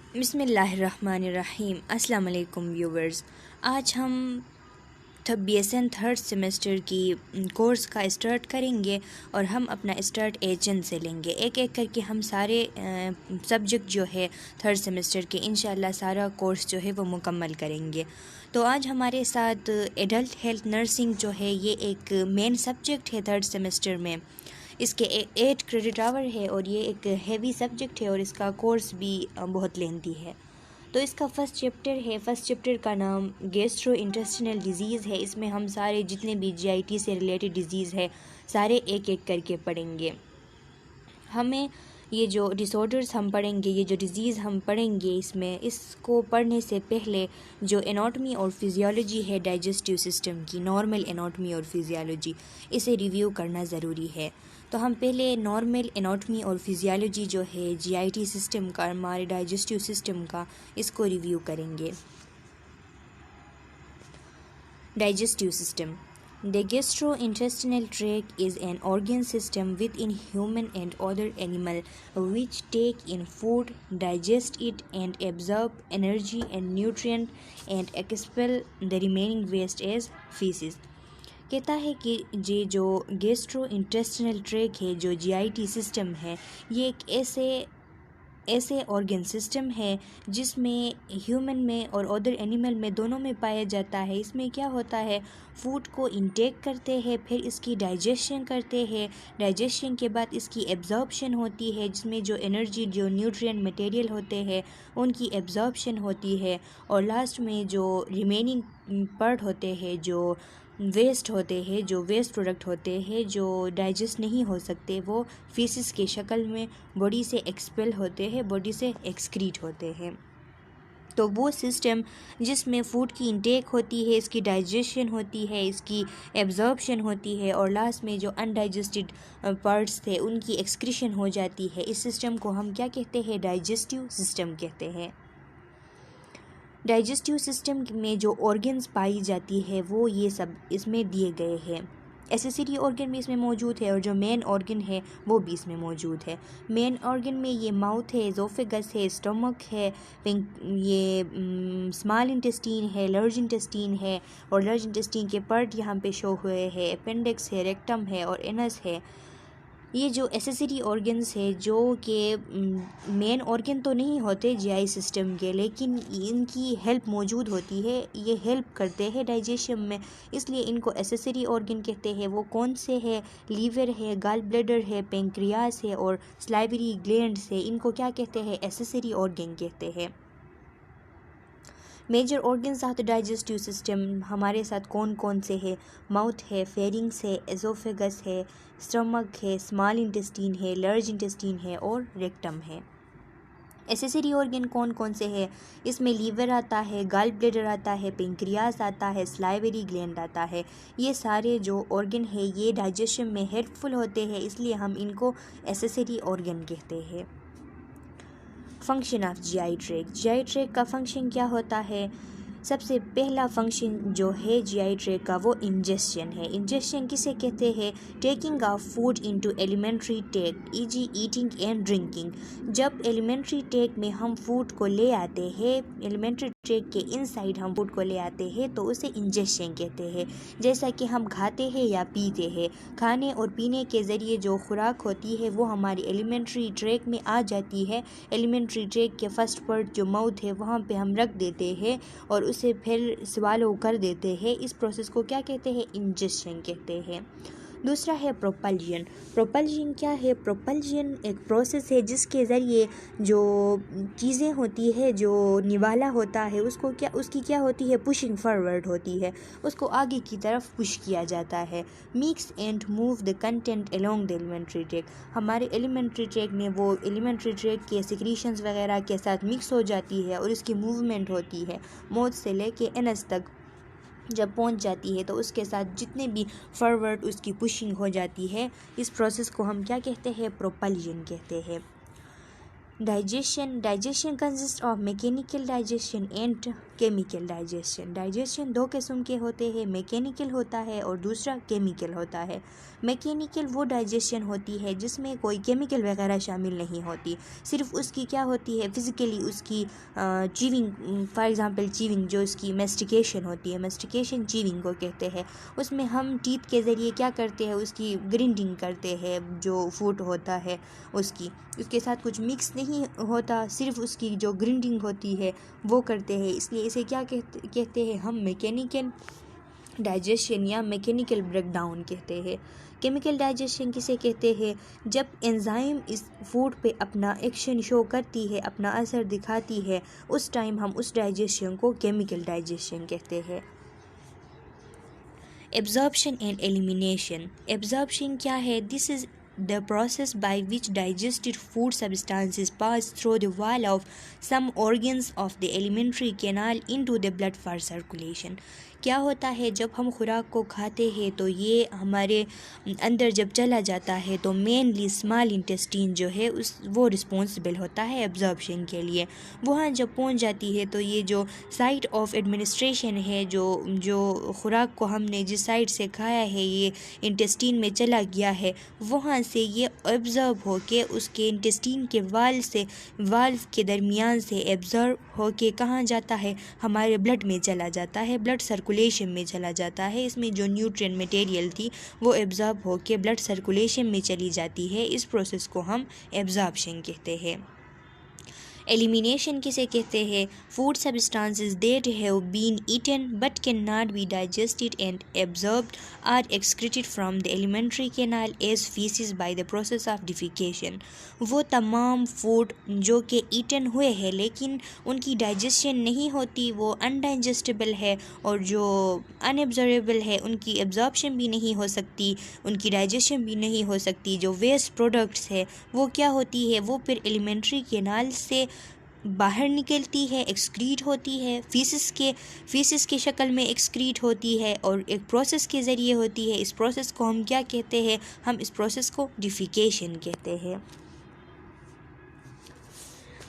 बिस्मिल्लाहिर्रहमानिर्रहीम। अस्सलाम वालेकुम व्यूवर्स। आज हम BSN थर्ड सेमेस्टर की कोर्स का स्टार्ट करेंगे और हम अपना स्टार्ट एचएन से लेंगे। एक एक करके हम सारे सब्जेक्ट जो है थर्ड सेमेस्टर के इंशाल्लाह सारा कोर्स जो है वो मुकम्मल करेंगे। तो आज हमारे साथ एडल्ट हेल्थ नर्सिंग जो है ये एक मेन सब्जेक्ट है थर्ड सेमेस्टर में। इसके 8 क्रेडिट आवर है और ये एक हेवी सब्जेक्ट है और इसका कोर्स भी बहुत लेंथी है। तो इसका फर्स्ट चैप्टर का नाम गैस्ट्रो इंटेस्टिनल डिजीज़ है। इसमें हम सारे जितने भी GIT से रिलेटेड डिजीज़ है सारे एक एक करके पढ़ेंगे। हमें ये जो डिसऑर्डर्स हम पढ़ेंगे, ये जो डिज़ीज़ हम पढ़ेंगे, इसमें इसको पढ़ने से पहले जो एनाटॉमी और फिजियोलॉजी है डाइजेस्टिव सिस्टम की, नॉर्मल एनाटॉमी और फिजियोलॉजी, इसे रिव्यू करना ज़रूरी है। तो हम पहले नॉर्मल एनाटॉमी और फिजियोलॉजी जो है GIT सिस्टम का, हमारे डाइजेस्टिव सिस्टम का, इसको रिव्यू करेंगे। Digestive system. The gastrointestinal tract is an organ system within human and other animal which take in food, digest it and absorb energy and nutrient and expel the remaining waste as feces. कहता है कि ये जो gastro intestinal track है, जो GIT system है, ये एक ऐसे ऑर्गन सिस्टम है जिसमें ह्यूमन में और अदर एनिमल में दोनों में पाया जाता है। इसमें क्या होता है, फूड को इंटेक करते हैं, फिर इसकी डाइजेशन करते हैं, डाइजेशन के बाद इसकी एब्जॉर्प्शन होती है जिसमें जो एनर्जी, जो न्यूट्रिएंट मटेरियल होते हैं उनकी एब्जॉर्प्शन होती है, और लास्ट में जो रिमेनिंग पार्ट होते हैं, जो वेस्ट प्रोडक्ट होते हैं जो डाइजेस्ट नहीं हो सकते, वो फीसिस के शक्ल में बॉडी से एक्सपेल होते हैं, बॉडी से एक्सक्रीट होते हैं। तो वो सिस्टम जिसमें फूड की इंटेक होती है, इसकी डाइजेशन होती है, इसकी एब्जॉर्प्शन होती है, और लास्ट में जो अनडाइजेस्टेड पार्ट्स थे उनकी एक्सक्रीशन हो जाती है, इस सिस्टम को हम क्या कहते हैं, डाइजेस्टिव सिस्टम कहते हैं। डाइजेस्टिव सिस्टम में जो ऑर्गन्स पाई जाती है वो ये सब इसमें दिए गए हैं। एसेसरी ऑर्गन भी इसमें मौजूद है और जो मेन ऑर्गन है वो भी इसमें मौजूद है। मेन ऑर्गन में ये माउथ है, एज़ोफेगस है, स्टमक है, ये स्मॉल इंटेस्टीन है, लार्ज इंटेस्टीन है, और लार्ज इंटेस्टीन के पार्ट यहाँ पे शो हुए हैं, अपेंडिक्स है, रेक्टम है और एनस है। ये जो एसेसरी ऑर्गन्स है जो कि मेन ऑर्गन तो नहीं होते GI सिस्टम के, लेकिन इनकी हेल्प मौजूद होती है, ये हेल्प करते हैं डाइजेशन में, इसलिए इनको एसेसरी ऑर्गन कहते हैं। वो कौन से है, लीवर है, गॉल ब्लैडर है, पेंक्रियास है और सलाइवरी ग्लैंड्स है, इनको क्या कहते हैं, एसेसरी ऑर्गन कहते हैं। Major organs of the digestive system हमारे साथ कौन कौन से हैं, माउथ है, फेरिंग्स है, एज़ोफेगस है, स्टमक है, स्मॉल इंटेस्टीन है, लार्ज इंटेस्टीन है और रेक्टम है। एसेसरी ऑर्गन कौन कौन से हैं, इसमें लीवर आता है, गॉल ब्लैडर आता है, पेंक्रियास आता है, सलाइवरी ग्लैंड आता है। ये सारे जो ऑर्गन है ये डाइजेशन में हेल्पफुल होते हैं, इसलिए हम इनको एसेसरी ऑर्गन कहते हैं। फंक्शन ऑफ GI ट्रैक का फंक्शन क्या होता है, सबसे पहला फंक्शन जो है GI ट्रैक का वो इंजेस्शन है। इंजेस्शन किसे कहते हैं, taking of food into alimentary tract e.g. Eating and drinking. जब एलिमेंट्री ट्रैक में हम फूड को ले आते हैं, एलिमेंट्री ट्रैक के इनसाइड हम फूड को ले आते हैं तो उसे इंजेस्शन कहते हैं। जैसा कि हम खाते हैं या पीते हैं, खाने और पीने के ज़रिए जो खुराक होती है वो हमारी एलिमेंट्री ट्रैक में आ जाती है। एलिमेंट्री ट्रैक के फर्स्ट पार्ट जो माउथ है वहाँ पे हम रख देते हैं और उसे फिर स्वालो कर देते हैं। इस प्रोसेस को क्या कहते हैं, इंजेस्शन कहते हैं। दूसरा है प्रोपल्जन। प्रोपल्जन क्या है, प्रोपल्जन एक प्रोसेस है जिसके ज़रिए जो चीज़ें होती है, जो निवाला होता है, उसकी क्या होती है, पुशिंग फॉरवर्ड होती है, उसको आगे की तरफ पुश किया जाता है। Mix and move the content along the alimentary tract. हमारे एलिमेंट्री ट्रैक में वो एलिमेंट्री ट्रैक के सिक्रीशंस वगैरह के साथ मिक्स हो जाती है और इसकी मूवमेंट होती है, माउथ से लेके एनस तक जब पहुंच जाती है तो उसके साथ जितने भी फॉरवर्ड उसकी पुशिंग हो जाती है। इस प्रोसेस को हम क्या कहते हैं, प्रोपल्जन कहते हैं। Digestion consist of mechanical digestion and chemical digestion. Digestion दो किस्म के होते हैं, मैकेनिकल होता है और दूसरा केमिकल होता है। मैकेनिकल वो डाइजेशन होती है जिसमें कोई केमिकल वगैरह शामिल नहीं होती, सिर्फ उसकी क्या होती है फिज़िकली उसकी चीविंग, फॉर एग्ज़ाम्पल चीविंग जो उसकी मेस्टिकेशन होती है, मेस्टिकेशन चीविंग को कहते हैं। उसमें हम टीथ के ज़रिए क्या करते हैं, उसकी ग्रिंडिंग करते हैं, जो फूड होता है उसके साथ कुछ मिक्स नहीं होता, सिर्फ उसकी जो ग्रिंडिंग होती है वो करते हैं, इसलिए इसे क्या कहते हैं हम मैकेनिकल डाइजेशन या मैकेनिकल ब्रेकडाउन कहते हैं। केमिकल डाइजेशन किसे कहते हैं, जब एंजाइम इस फूड पे अपना एक्शन शो करती है, अपना असर दिखाती है, उस टाइम हम उस डाइजेशन को केमिकल डाइजेशन कहते हैं। Absorption and elimination. एब्जॉर्प्शन क्या है, this is the process by which digested food substances pass through the wall of some organs of the alimentary canal into the blood for circulation। क्या होता है, जब हम खुराक को खाते हैं तो ये हमारे अंदर जब चला जाता है तो मेनली स्मॉल इंटेस्टीन जो है वो रिस्पॉन्सिबल होता है एब्जॉर्प्शन के लिए। वहाँ जब पहुँच जाती है तो ये जो साइट ऑफ एडमिनिस्ट्रेशन है, जो खुराक को हमने जिस साइड से खाया है ये इंटेस्टीन में चला गया है, वहाँ से ये एब्जॉर्ब होके उसके इंटेस्टीन के वाल्व के दरमियान से एब्जॉर्ब होके कहाँ जाता है, हमारे ब्लड में चला जाता है, ब्लड सर्कुलेशन में चला जाता है। इसमें जो न्यूट्रिएंट मटेरियल थी वो एब्जॉर्ब होके ब्लड सर्कुलेशन में चली जाती है। इस प्रोसेस को हम एब्जॉर्प्शन कहते हैं। एलिमिनेशन किसे कहते हैं, food substances that have been eaten but can not be digested and absorbed are excreted from the alimentary canal as faeces by the process of defecation. वो तमाम फूड जो कि ईटन हुए हैं लेकिन उनकी डाइजेशन नहीं होती, वो अनडाइजेस्टेबल है, और जो अनएब्जॉर्बेबल है उनकी एब्जॉर्प्शन भी नहीं हो सकती, उनकी डाइजेशन भी नहीं हो सकती। जो वेस्ट प्रोडक्ट्स है वो क्या होती है, वो फिर एलिमेंट्री कैनाल से बाहर निकलती है, एक्सक्रीट होती है, फीसिस के शक्ल में एक्सक्रीट होती है और एक प्रोसेस के ज़रिए होती है। इस प्रोसेस को हम क्या कहते हैं, हम इस प्रोसेस को डिफिकेशन कहते हैं।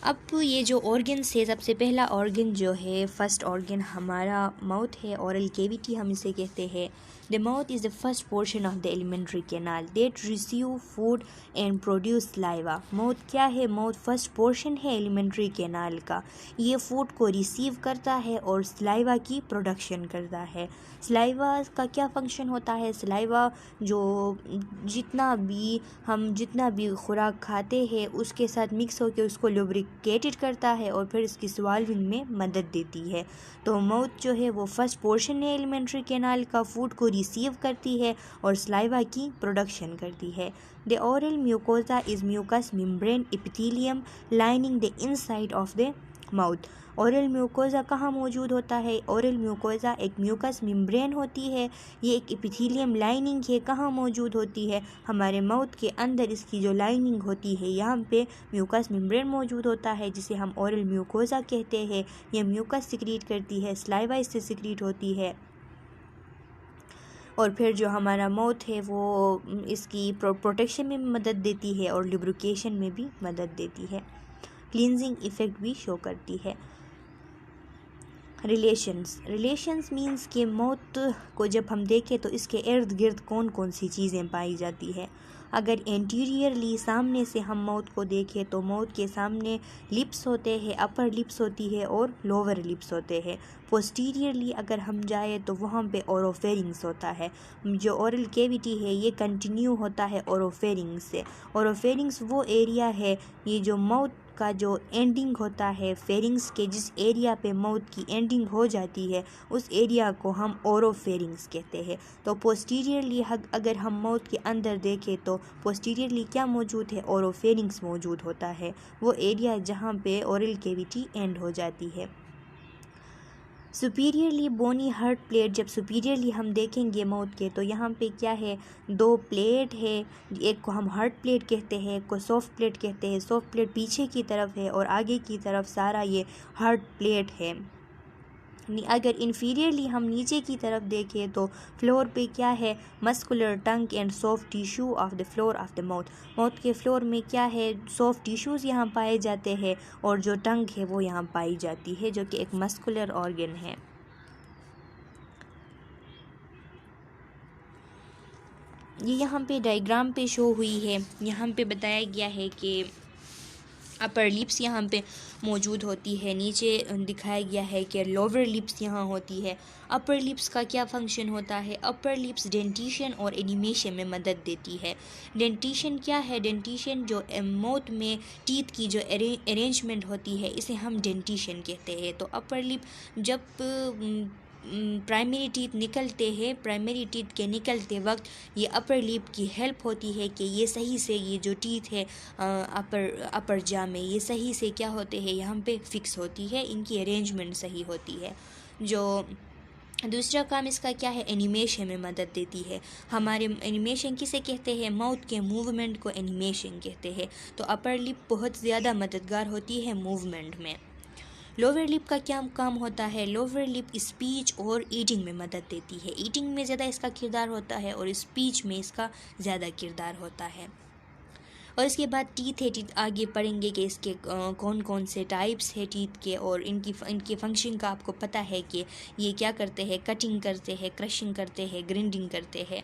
अब ये जो ऑर्गन्स है, सबसे पहला ऑर्गन जो है, फर्स्ट ऑर्गन हमारा माउथ है, ओरल कैविटी हम इसे कहते हैं। The mouth is the first portion of the alimentary canal that receive food and produce saliva. Mouth क्या है, माउथ फर्स्ट पोर्शन है एलिमेंट्री कैनाल का, ये फूड को रिसीव करता है और सलाइवा की प्रोडक्शन करता है। सलाइवा का क्या फंक्शन होता है, सलाइवा जो जितना भी खुराक खाते हैं उसके साथ मिक्स होकर उसको लुब्रिकेटेड करता है और फिर इसकी स्वाल्विंग में मदद देती है। तो माउथ जो है वो फर्स्ट पोर्शन है एलिमेंट्री कैनाल का, फूड को रिसीव करती है और सलाइवा की प्रोडक्शन करती है। The oral mucosa is mucous membrane epithelium lining the inside of the mouth. Oral mucosa कहाँ मौजूद होता है, ओरल म्यूकोसा एक म्यूकस मेम्ब्रेन होती है, ये एक एपिथेलियम लाइनिंग है, कहाँ मौजूद होती है, हमारे माउथ के अंदर इसकी जो लाइनिंग होती है यहाँ पे म्यूकस मेम्ब्रेन मौजूद होता है, जिसे हम ओरल म्यूकोसा कहते हैं। ये म्यूकस सिक्रीट करती है, सलाइवा इससे सिक्रीट होती है और फिर जो हमारा माउथ है वो इसकी प्रोटेक्शन में भी मदद देती है और लुब्रिकेशन में भी मदद देती है, क्लींजिंग इफ़ेक्ट भी शो करती है। रिलेशंस मीन्स के माउथ को जब हम देखें तो इसके इर्द गिर्द कौन कौन सी चीज़ें पाई जाती है। अगर एंटीरियरली सामने से हम माउथ को देखें तो माउथ के सामने लिप्स होते हैं, अपर लिप्स होती है और लोअर लिप्स होते हैं। पोस्टीरियरली अगर हम जाए तो वहाँ पे ओरोफेरिंग्स होता है। जो ओरल कैविटी है ये कंटिन्यू होता है ओरोफेरिंग्स से। ओरोफेरिंग्स वो एरिया है, ये जो माउथ का जो एंडिंग होता है फेरिंग्स के, जिस एरिया पे माउथ की एंडिंग हो जाती है उस एरिया को हम ओरोफेरिंग्स कहते हैं। तो पोस्टीरियरली अगर हम माउथ के अंदर देखें तो पोस्टीरियरली क्या मौजूद है, ओरोफेरिंग्स मौजूद होता है, वो एरिया जहाँ पे ओरल कैविटी एंड हो जाती है। सुपीरियरली बोनी हार्ट प्लेट, जब सुपीरियरली हम देखेंगे माउथ के तो यहाँ पे क्या है, दो प्लेट है, एक को हम हार्ट प्लेट कहते हैं, एक को सॉफ्ट प्लेट कहते हैं। सॉफ्ट प्लेट पीछे की तरफ है और आगे की तरफ सारा ये हार्ट प्लेट है। अगर इन्फीरियरली हम नीचे की तरफ देखें तो फ्लोर पे क्या है, muscular tongue and soft tissue of the floor of the mouth. Mouth के फ्लोर में क्या है, सॉफ्ट टिश्यूज़ यहाँ पाए जाते हैं और जो टंग है वो यहाँ पाई जाती है, जो कि एक मस्कुलर ऑर्गन है। ये यहाँ पे डायग्राम पे शो हुई है। यहाँ पे बताया गया है कि अपर लिप्स यहाँ पे मौजूद होती है, नीचे दिखाया गया है कि लोअर लिप्स यहाँ होती है। अपर लिप्स का क्या फंक्शन होता है, अपर लिप्स डेंटिशन और एनिमेशन में मदद देती है। डेंटिशन क्या है, डेंटिशन जो माउथ में टीथ की जो अरेंजमेंट होती है इसे हम डेंटिशन कहते हैं। तो अपर लिप जब प्राइमरी टीथ निकलते हैं, प्राइमरी टीथ के निकलते वक्त ये अपर लिप की हेल्प होती है कि ये सही से ये जो टीथ है अपर जा में ये सही से क्या होते हैं, यहाँ पे फिक्स होती है, इनकी अरेंजमेंट सही होती है। जो दूसरा काम इसका क्या है, एनिमेशन में मदद देती है। हमारे एनिमेशन किसे कहते हैं, माउथ के मूवमेंट को एनिमेशन कहते हैं। तो अपर लिप बहुत ज़्यादा मददगार होती है मूवमेंट में। लोअर लिप का क्या काम होता है, लोअर लिप स्पीच और ईटिंग में मदद देती है। ईटिंग में ज़्यादा इसका किरदार होता है और स्पीच में इसका ज़्यादा किरदार होता है। और इसके बाद टीथ है, टीथ आगे पढ़ेंगे कि इसके कौन कौन से टाइप्स है टीथ के, और इनके फंक्शन का आपको पता है कि ये क्या करते हैं, कटिंग करते हैं, क्रशिंग करते हैं, ग्राइंडिंग करते हैं।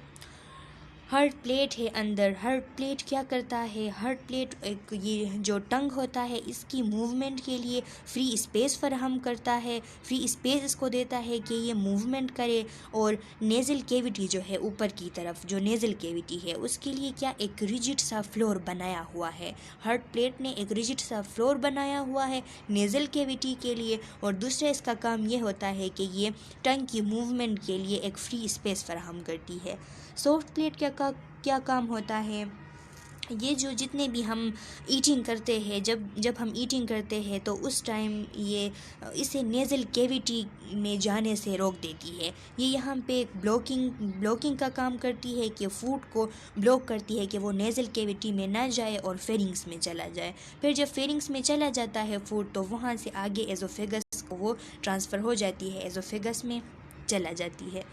हार्ड प्लेट है अंदर, हार्ड प्लेट क्या करता है, हार्ड प्लेट एक ये जो टंग होता है इसकी मूवमेंट के लिए फ्री स्पेस फराहम करता है, फ्री स्पेस इसको देता है कि ये मूवमेंट करे। और नेज़ल कैविटी जो है ऊपर की तरफ जो नेज़ल कैविटी है उसके लिए क्या एक रिजिड सा फ्लोर बनाया हुआ है, हार्ड प्लेट ने एक रिजिड सा फ्लोर बनाया हुआ है नेज़ल कैविटी के लिए। और दूसरा इसका काम ये होता है कि ये टंग की मूवमेंट के लिए एक फ्री स्पेस फराहम करती है। सॉफ्ट प्लेट क्या काम होता है, ये जो जितने भी हम ईटिंग करते हैं, जब हम ईटिंग करते हैं तो उस टाइम ये इसे नेज़ल कैविटी में जाने से रोक देती है। ये यहाँ पे ब्लॉकिंग का काम करती है कि फूड को ब्लॉक करती है कि वो नेज़ल कैविटी में ना जाए और फेरिंग्स में चला जाए। फिर जब फेरिंग्स में चला जाता है फूड तो वहाँ से आगे एज़ोफेगस को वो ट्रांसफ़र हो जाती है, एज़ोफेगस में चला जाती है।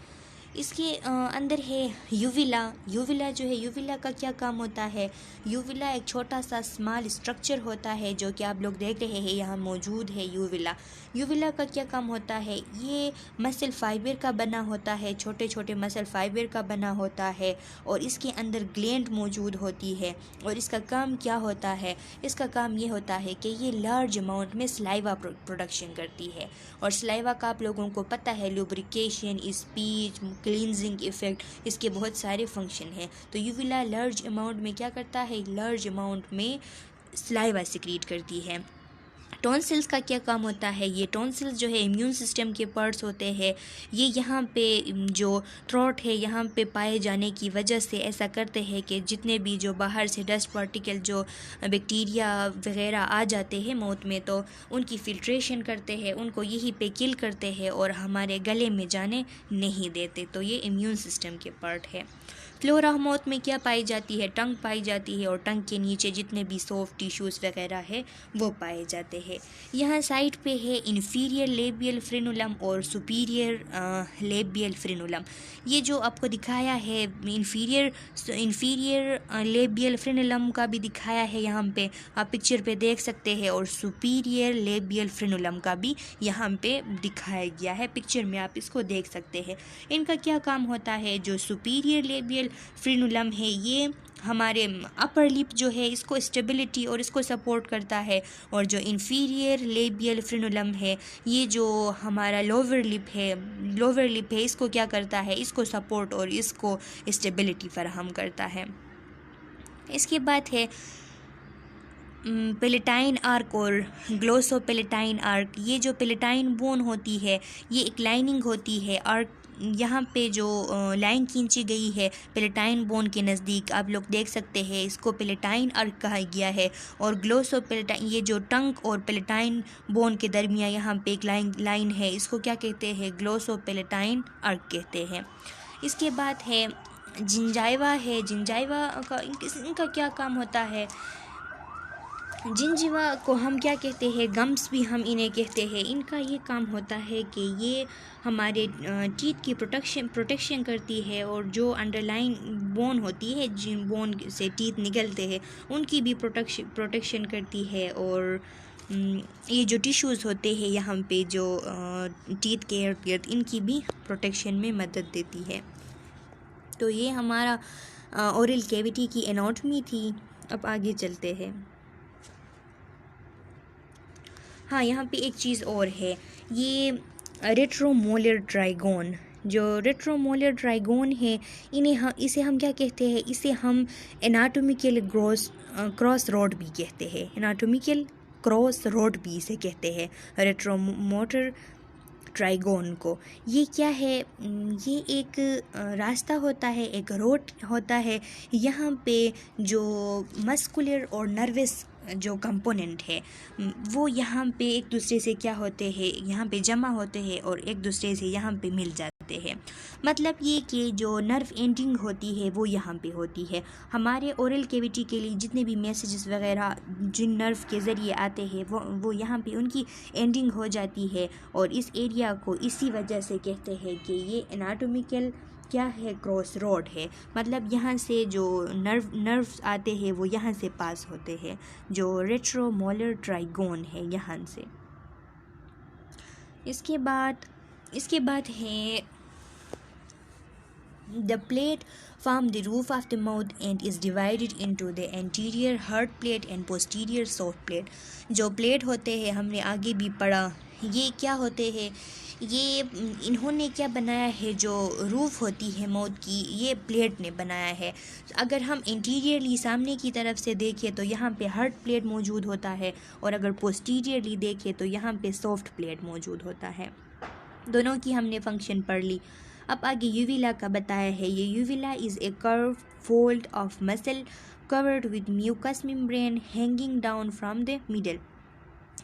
इसके अंदर है यूविला। यूविला जो है, यूविला का क्या काम होता है, यूविला एक छोटा सा स्मॉल स्ट्रक्चर होता है जो कि आप लोग देख रहे हैं यहाँ मौजूद है यूविला। यूविला का क्या काम होता है, ये मसल फाइबर का बना होता है, छोटे छोटे मसल फाइबर का बना होता है और इसके अंदर ग्लैंड मौजूद होती है। और इसका काम क्या होता है, इसका काम ये होता है कि ये लार्ज अमाउंट में सलाइवा प्रोडक्शन करती है। और सलाइवा का आप लोगों को पता है लुब्रिकेशन, स्पीच, क्लींजिंग इफ़ेक्ट, इसके बहुत सारे फंक्शन हैं। तो यूविला लार्ज अमाउंट में क्या करता है, लार्ज अमाउंट में सलाइवा सिक्रीट करती है। टॉन्सिल्स का क्या काम होता है, ये टॉन्सिल्स जो है इम्यून सिस्टम के पार्ट्स होते हैं। ये यहाँ पे जो थ्रोट है यहाँ पे पाए जाने की वजह से ऐसा करते हैं कि जितने भी जो बाहर से डस्ट पार्टिकल जो बैक्टीरिया वगैरह आ जाते हैं माउथ में तो उनकी फिल्ट्रेशन करते हैं, उनको यहीं पे किल करते हैं और हमारे गले में जाने नहीं देते। तो ये इम्यून सिस्टम के पार्ट है। फ्लोरा माउथ में क्या पाई जाती है, टंग पाई जाती है और टंग के नीचे जितने भी सॉफ्ट टिश्यूज़ वगैरह है वो पाए जाते हैं। यहाँ साइड पे है इन्फीरियर लेबियल फ्रेनुलम और सुपीरियर लेबियल फ्रेनुलम। ये जो आपको दिखाया है इन्फीरियर लेबियल फ्रेनुलम का भी दिखाया है, यहाँ पे आप पिक्चर पे देख सकते हैं, और सुपीरियर लेबियल फ्रेनुलम का भी यहाँ पे दिखाया गया है, पिक्चर में आप इसको देख सकते हैं। इनका क्या काम होता है, जो सुपीरियर लेबियल फ्रेनुलम है ये हमारे अपर लिप जो है इसको स्टेबिलिटी और इसको सपोर्ट करता है, और जो इन्फीरियर लेबियल फ्रेनुलम है ये जो हमारा लोअर लिप है इसको क्या करता है, इसको सपोर्ट और इसको स्टेबिलिटी फराहम करता है। इसके बाद है पेलेटाइन आर्क और ग्लोसोपेलेटाइन आर्क। ये जो पेलेटाइन बोन होती है ये एक लाइनिंग होती है, आर्क यहाँ पे जो लाइन खींची गई है पेलेटाइन बोन के नज़दीक आप लोग देख सकते हैं, इसको पेलेटाइन आर्क कहा गया है। और ग्लोसोपेलेटाइन ये जो टंग और पेलेटाइन बोन के दरमियान यहाँ पे एक लाइन है, इसको क्या कहते हैं, ग्लोसोपेलेटाइन आर्क कहते हैं। इसके बाद है जिंजाइवा का इनका क्या काम होता है, जिंजीवा को हम क्या कहते हैं, गम्स भी हम इन्हें कहते हैं। इनका ये काम होता है कि ये हमारे टीथ की प्रोटेक्शन करती है, और जो अंडरलाइन बोन होती है, जिन बोन से टीथ निकलते हैं, उनकी भी प्रोटेक्शन करती है। और ये जो टिश्यूज़ होते हैं यहाँ पे जो टीथ के इर्द गिर्द, इनकी भी प्रोटेक्शन में मदद देती है। तो ये हमारा ओरल कैविटी की एनाटॉमी थी। अब आगे चलते हैं। हाँ, यहाँ पे एक चीज़ और है, ये रेट्रोमोलर ट्राइगोन। जो रेट्रोमोलर ट्राइगोन है, इसे हम क्या कहते हैं, इसे हम एनाटोमिकल क्रॉस रोड भी कहते हैं। एनाटोमिकल क्रॉस रोड भी इसे कहते हैं, रेट्रोमोलर ट्राइगोन को। ये क्या है, ये एक रास्ता होता है, एक रोड होता है। यहाँ पे जो मस्कुलर और नर्वस जो कंपोनेंट है, वो यहाँ पे एक दूसरे से क्या होते हैं, यहाँ पे जमा होते हैं और एक दूसरे से यहाँ पे मिल जाते हैं। मतलब ये कि जो नर्व एंडिंग होती है वो यहाँ पे होती है। हमारे ओरल कैविटी के लिए जितने भी मैसेजेस वगैरह जिन नर्व के ज़रिए आते हैं, वो यहाँ पे उनकी एंडिंग हो जाती है। और इस एरिया को इसी वजह से कहते हैं कि ये एनाटोमिकल क्या है, क्रॉस रोड है। मतलब यहाँ से जो नर्व्स आते हैं वो यहाँ से पास होते हैं, जो रेट्रोमोलर ट्राइगोन है यहाँ से। इसके बाद है the plate form the roof of the mouth and is divided into the anterior hard plate and posterior soft plate। जो प्लेट होते हैं, हमने आगे भी पढ़ा, ये क्या होते हैं, ये इन्होंने क्या बनाया है, जो रूफ होती है माउथ की, ये प्लेट ने बनाया है। अगर हम इंटीरियरली सामने की तरफ से देखें तो यहाँ पे हार्ड प्लेट मौजूद होता है, और अगर पोस्टीरियरली देखें तो यहाँ पे सॉफ्ट प्लेट मौजूद होता है। दोनों की हमने फंक्शन पढ़ ली। अब आगे यूविला का बताया है। ये uvula is a curve fold of muscle covered with mucus membrane hanging down from the middle.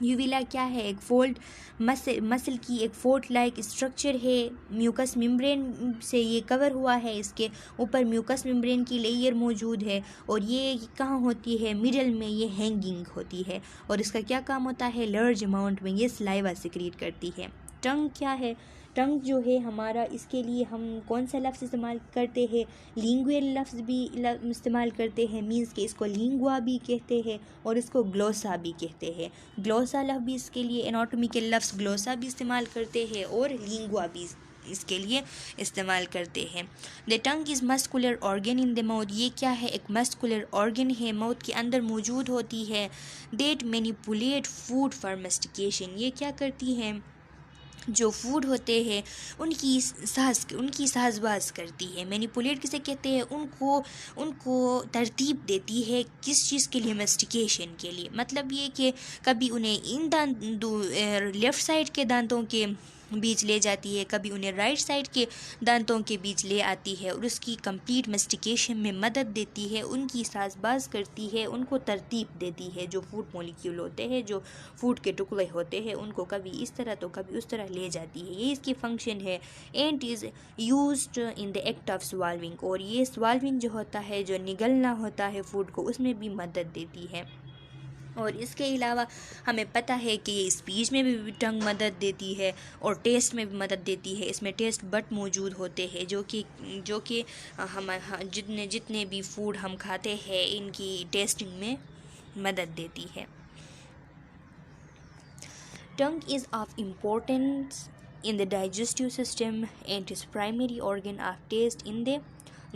Uvula क्या है, एक फोल्ड मसल की एक फोल्ड लाइक स्ट्रक्चर है, म्यूकस मेम्ब्रेन से ये कवर हुआ है, इसके ऊपर म्यूकस मेम्ब्रेन की लेयर मौजूद है, और ये कहाँ होती है, मिडल में ये हैंगिंग होती है। और इसका क्या काम होता है, लार्ज अमाउंट में ये सलाइवा सिक्रीट करती है। टंग क्या है, टंग जो है हमारा, इसके लिए हम कौन सा लफ्ज़ इस्तेमाल करते हैं, लिंगुअल लफ्ज़ भी इस्तेमाल करते हैं। मीन्स के इसको लिंगुआ भी कहते हैं और इसको ग्लोसा भी कहते हैं। ग्लोसा लफ्ज़ भी इसके लिए, एनाटॉमिकल लफ्ज़ ग्लोसा भी इस्तेमाल करते हैं और लिंगुआ भी इसके लिए इस्तेमाल करते हैं। The tongue is muscular organ in the mouth. ये क्या है, एक मस्कुलर ऑर्गन है, माउथ के अंदर मौजूद होती है। That manipulate food for mastication. ये क्या करती है, जो फूड होते हैं उनकी साजबाज करती है। मैनिपुलेट किसे कहते हैं, उनको तरतीब देती है, किस चीज़ के लिए, मस्टिकेशन के लिए। मतलब ये कि कभी उन्हें इन लेफ़्ट साइड के दांतों के बीच ले जाती है, कभी उन्हें राइट साइड के दांतों के बीच ले आती है, और उसकी कंप्लीट मस्टिकेशन में मदद देती है, उनकी साजबाज करती है, उनको तरतीब देती है। जो फूड मॉलिक्यूल होते हैं, जो फूड के टुकड़े होते हैं, उनको कभी इस तरह तो कभी उस तरह ले जाती है। ये इसकी फंक्शन है। And is used in the act of swallowing. और ये स्वाल्विंग जो होता है, जो निगलना होता है फूड को, उसमें भी मदद देती है। और इसके अलावा हमें पता है कि ये स्पीच में भी टंग मदद देती है और टेस्ट में भी मदद देती है। इसमें टेस्ट बट मौजूद होते हैं, जो कि हम जितने भी फूड हम खाते हैं, इनकी टेस्टिंग में मदद देती है। Tongue is of importance in the digestive system and is primary organ of taste in the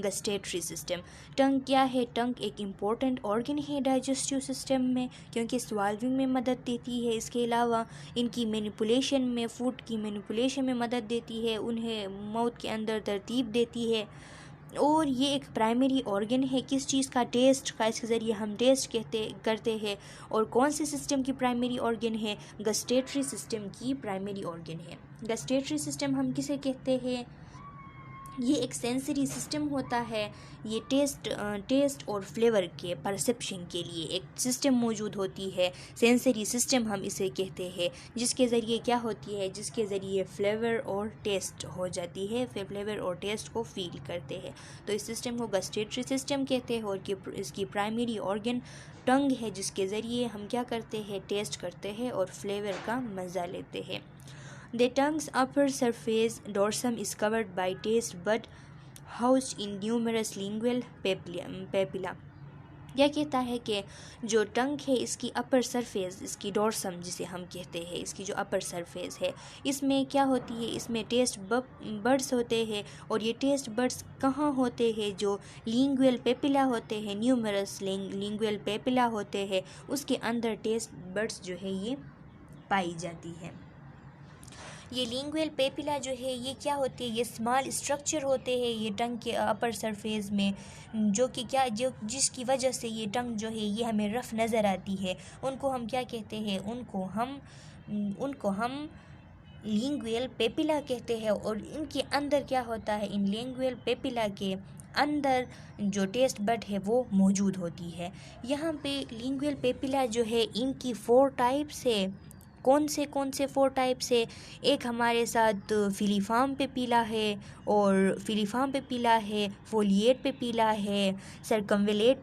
gustatory system. Tongue क्या है, टंग एक इम्पॉर्टेंट ऑर्गन है डाइजेस्टिव सिस्टम में, क्योंकि स्वाल्विंग में मदद देती है। इसके अलावा इनकी मैनिपुलेशन में, फूड की मैनिपुलेशन में मदद देती है, उन्हें माउथ के अंदर तरतीब देती है। और ये एक प्राइमरी ऑर्गन है, किस चीज़ का, टेस्ट का। इसके ज़रिए हम टेस्ट करते हैं। और कौन से सिस्टम की प्राइमरी ऑर्गन है, गस्टेटरी सिस्टम की प्राइमरी ऑर्गन है। गस्टेटरी सिस्टम हम किसे कहते हैं, ये एक सेंसरी सिस्टम होता है। ये टेस्ट और फ्लेवर के परसेप्शन के लिए एक सिस्टम मौजूद होती है। सेंसरी सिस्टम हम इसे कहते हैं, जिसके ज़रिए क्या होती है, जिसके ज़रिए फ्लेवर और टेस्ट हो जाती है, फिर फ्लेवर और टेस्ट को फील करते हैं। तो इस सिस्टम को गस्टेटरी सिस्टम कहते हैं और इसकी प्राइमरी ऑर्गन टंग है, जिसके ज़रिए हम क्या करते हैं, टेस्ट करते हैं और फ्लेवर का मज़ा लेते हैं। The tongue's upper surface dorsum is covered by taste bud housed in numerous lingual papilla. यह कहता है कि जो टंग है इसकी अपर सरफेस, इसकी डोर्सम जिसे हम कहते हैं, इसकी जो अपर सरफेस है, इसमें क्या होती है, इसमें टेस्ट बड्स होते हैं। और ये टेस्ट बड्स कहाँ होते हैं, जो लिंगुअल पेपिला होते हैं, न्यूमरस लिंगुअल पेपिला होते हैं, उसके अंदर टेस्ट बड्स जो है ये पाई जाती है। ये लिंगुअल पेपिला जो है ये क्या होती है, ये स्मॉल स्ट्रक्चर होते हैं ये टंग के अपर सरफेस में, जो कि क्या जो जिसकी वजह से ये टंग जो है ये हमें रफ़ नज़र आती है। उनको हम क्या कहते हैं, उनको हम लिंगुअल पेपिला कहते हैं। और इनके अंदर क्या होता है, इन लिंगुअल पेपिला के अंदर जो टेस्ट बड है वो मौजूद होती है। यहाँ पे लिंगुअल पेपिला जो है इनकी 4 टाइप्स है। कौन से 4 टाइप से, एक हमारे साथ फिलीफार्म पेपिला है, और फिलीफार्म पेपिला है, फोलिएट पेपिला है, सर्कमवेलेट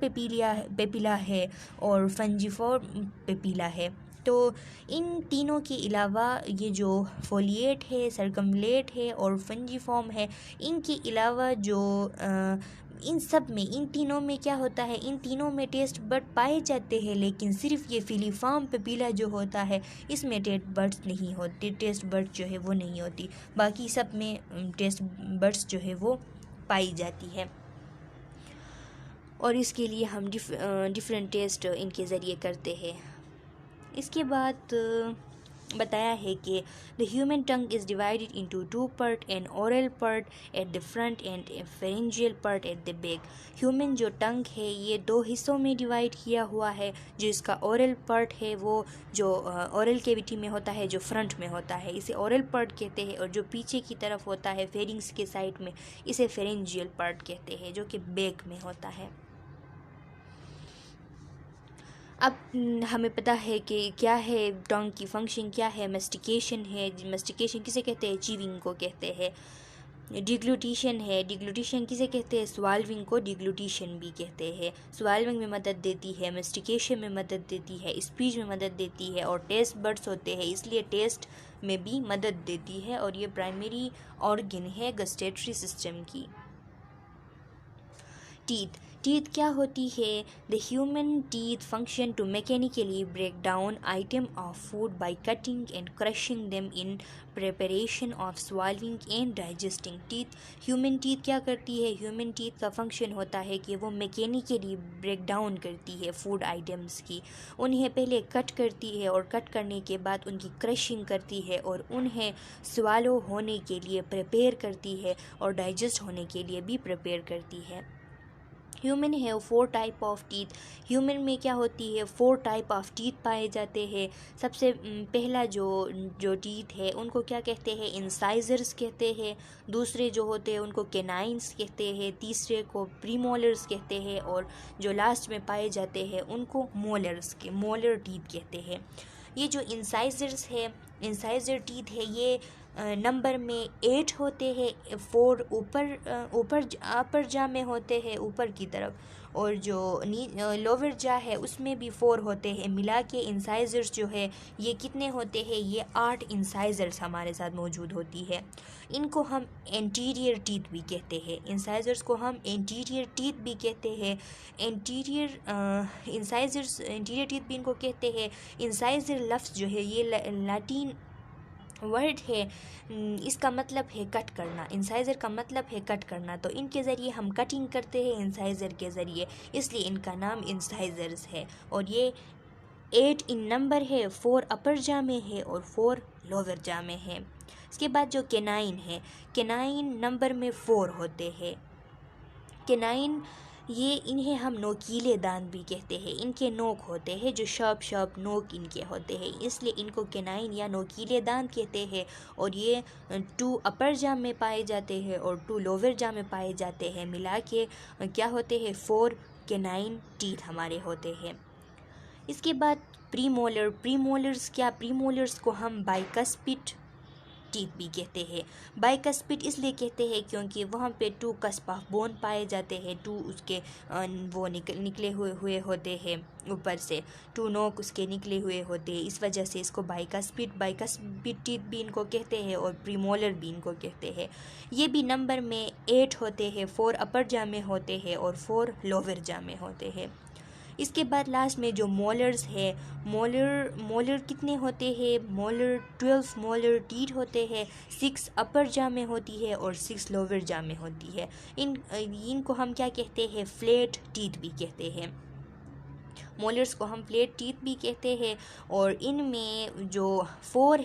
पेपिला है और फंजिफॉर्म पेपिला है। तो इन तीनों के अलावा ये जो फोलिएट है, सर्कमवेलेट है और फंजिफॉर्म है, इनके अलावा जो इन सब में, इन तीनों में क्या होता है, इन तीनों में टेस्ट बड पाए जाते हैं, लेकिन सिर्फ ये फिलीफार्म पेपिला जो होता है इसमें टेस्ट बड्स नहीं होते, टेस्ट बड्स जो है वो नहीं होती। बाकी सब में टेस्ट बड्स जो है वो पाई जाती है। और इसके लिए हम डिफरेंट टेस्ट इनके ज़रिए करते हैं। इसके बाद बताया है कि the human tongue is divided into 2 part, N oral part at the front end A pharyngeal part at the back. Human जो टंग है ये 2 हिस्सों में डिवाइड किया हुआ है। जो इसका ओरल पार्ट है वो जो ओरल कैविटी में होता है, जो फ्रंट में होता है, इसे ओरल पार्ट कहते हैं। और जो पीछे की तरफ होता है फेरिंग्स के साइड में, इसे फेरेंजियल पार्ट कहते हैं, जो कि बैक में होता है। अब हमें पता है कि क्या है टंग की फंक्शन, क्या है मेस्टिकेशन है। मेस्टिकेशन किसे कहते हैं, चीविंग को कहते हैं। डिग्लूटिशन है, डिग्लूटिशन किसे कहते हैं, स्वाल्विंग को डिग्लूटिशन भी कहते हैं। स्वाल्विंग में मदद देती है, मेस्टिकेशन में मदद देती है, स्पीच में मदद देती है, और टेस्ट बड्स होते हैं इसलिए टेस्ट में भी मदद देती है। और ये प्राइमरी ऑर्गन है गस्टेटरी सिस्टम की। टीथ क्या होती है, the human teeth function to mechanically break down item of food by cutting and crushing them in preparation of swallowing and digesting. Human teeth क्या करती है, ह्यूमन टीथ का function होता है कि वो मैकेनिकली ब्रेक डाउन करती है फूड आइटम्स की। उन्हें पहले कट करती है और कट करने के बाद उनकी क्रशिंग करती है और उन्हें स्वालो होने के लिए प्रिपेयर करती है और डाइजेस्ट होने के लिए भी प्रिपेयर करती है। ह्यूमन है 4 टाइप ऑफ टीथ। ह्यूमन में क्या होती है, 4 टाइप ऑफ टीथ पाए जाते हैं। सबसे पहला जो टीथ है उनको क्या कहते हैं, इंसाइजर्स कहते हैं। दूसरे जो होते हैं उनको कैनाइन्स कहते हैं। तीसरे को प्रीमोलर्स कहते हैं। और जो लास्ट में पाए जाते हैं उनको मोलर टीथ कहते हैं। ये जो इंसाइजर्स है, इंसाइजर टीथ है, ये नंबर में 8 होते हैं। 4 ऊपर अपर जा में होते हैं ऊपर की तरफ, और जो लोअर जा है उसमें भी 4 होते हैं। मिला के इंसाइजर्स जो है ये कितने होते हैं, ये 8 इंसाइजर्स हमारे साथ मौजूद होती है। इनको हम एंटीरियर टीथ भी कहते हैं। इंसाइजर्स को हम एंटीरियर टीथ भी कहते हैं। एंटीरियर टीथ भी इनको कहते हैं। इंसाइजर लफ्ज़ जो है ये लैटिन वर्ड है, इसका मतलब है कट करना। इंसाइज़र का मतलब है कट करना, तो इनके ज़रिए हम कटिंग करते हैं इंसाइज़र के ज़रिए, इसलिए इनका नाम इंसाइज़र्स है। और ये 8 इन नंबर है, 4 अपर जा में है और 4 लोअर जा में है। इसके बाद जो कैनाइन है, कैनाइन नंबर में 4 होते हैं। कैनाइन ये इन्हें हम नोकीले दांत भी कहते हैं। इनके नोक होते हैं जो शार्प शार्प नोक इनके होते हैं, इसलिए इनको केनाइन या नोकीले दांत कहते हैं। और ये 2 अपर जा में पाए जाते हैं और 2 लोअर जा में पाए जाते हैं। मिला के क्या होते हैं, 4 केनाइन टीथ हमारे होते हैं। इसके बाद प्रीमोलर। प्रीमोलर्स को हम बाइकस्पिड टीथ भी कहते हैं। बाइकस्पिड इसलिए कहते हैं क्योंकि वहाँ पे 2 कस्प ऑफ बोन पाए जाते हैं, 2 उसके वो निकले हुए होते हैं, ऊपर से 2 नोक उसके निकले हुए होते हैं। इस वजह से इसको बाइकस्पिड टीथ भी इनको कहते हैं और प्रीमोलर भी इनको कहते हैं। ये भी नंबर में 8 होते हैं, 4 अपर जा में होते हैं और 4 लोअर जा में होते हैं। इसके बाद लास्ट में जो मोलर्स है, मोलर कितने होते हैं, 12 मोलर टीथ होते हैं। 6 अपर जा में होती है और 6 लोअर जा में होती है। इनको हम क्या कहते हैं, फ्लैट टीथ भी कहते हैं। मोलर्स को हम फ्लैट टीथ भी कहते हैं। और इनमें जो 4